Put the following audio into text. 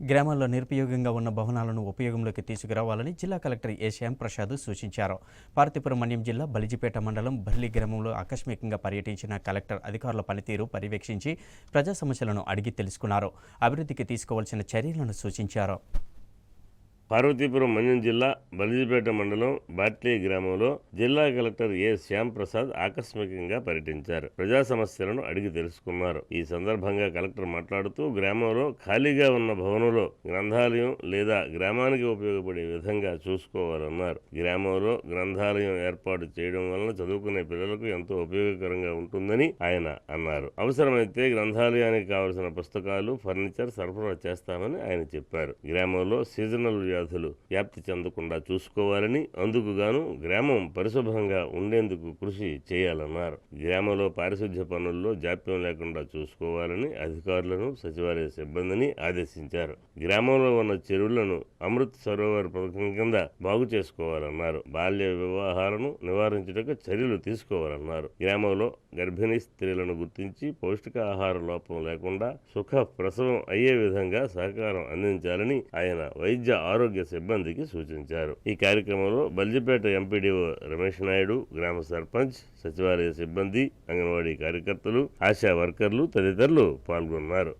గ్రామాల్లో నిరుపయోగంగా ఉన్న భవనాలను ఉపయోగంలోకి తీసుకురావాలని జిల్లా కలెక్టర్ ఏ శ్యాంప్రసాద్ సూచించారు. పార్వతీపురం మన్యం జిల్లా బలిజిపేట మండలం బల్లి గ్రామంలో ఆకస్మికంగా పర్యటించిన కలెక్టర్ అధికారుల పనితీరు పర్యవేక్షించి ప్రజా సమస్యలను అడిగి తెలుసుకున్నారు. అభివృద్ధికి తీసుకోవాల్సిన చర్యలను సూచించారు. పార్వతీపురం మన్యం జిల్లా బలిజిపేట మండలం బాట్లీ గ్రామంలో జిల్లా కలెక్టర్ ఏ శ్యాంప్రసాద్ ఆకస్మికంగా పర్యటించారు. ప్రజా సమస్యలను అడిగి తెలుసుకున్నారు. ఈ సందర్భంగా కలెక్టర్ మాట్లాడుతూ గ్రామంలో ఖాళీగా ఉన్న భవనంలో గ్రంథాలయం లేదా గ్రామానికి ఉపయోగపడే విధంగా చూసుకోవాలన్నారు. గ్రామంలో గ్రంథాలయం ఏర్పాటు చేయడం వలన చదువుకునే పిల్లలకు ఎంతో ఉపయోగకరంగా ఉంటుందని ఆయన అన్నారు. అవసరమైతే గ్రంథాలయానికి కావలసిన పుస్తకాలు, ఫర్నిచర్ సరఫరా చేస్తామని ఆయన చెప్పారు. గ్రామంలో సీజనల్ వ్యాధులు వ్యాప్తి చెందకుండా చూసుకోవాలని, అందుకు గాను గ్రామం పరిశుభ్రంగా ఉండేందుకు కృషి చేయాలన్నారు. గ్రామంలో పారిశుధ్య పనుల్లో జాప్యం లేకుండా చూసుకోవాలని అధికారులను, సచివాలయ సిబ్బందిని ఆదేశించారు. గ్రామంలో ఉన్న చెరువులను అమృత్ సరోవర్ పథకం కింద బాగు చేసుకోవాలన్నారు. బాల్య వివాహాలను నివారించుటకు చర్యలు తీసుకోవాలన్నారు. గ్రామంలో గర్భిణీ స్త్రీలను గుర్తించి పౌష్టికాహార లోపం లేకుండా సుఖ ప్రసవం అయ్యే విధంగా సహకారం అందించాలని ఆయన వైద్య ఆరోగ్య సిబ్బందికి సూచించారు. ఈ కార్యక్రమంలో బల్జిపేట ఎంపీడీఓ రమేష్ నాయుడు, గ్రామ సర్పంచ్, సచివాలయ సిబ్బంది, అంగన్వాడీ కార్యకర్తలు, ఆశా వర్కర్లు తదితరులు పాల్గొన్నారు.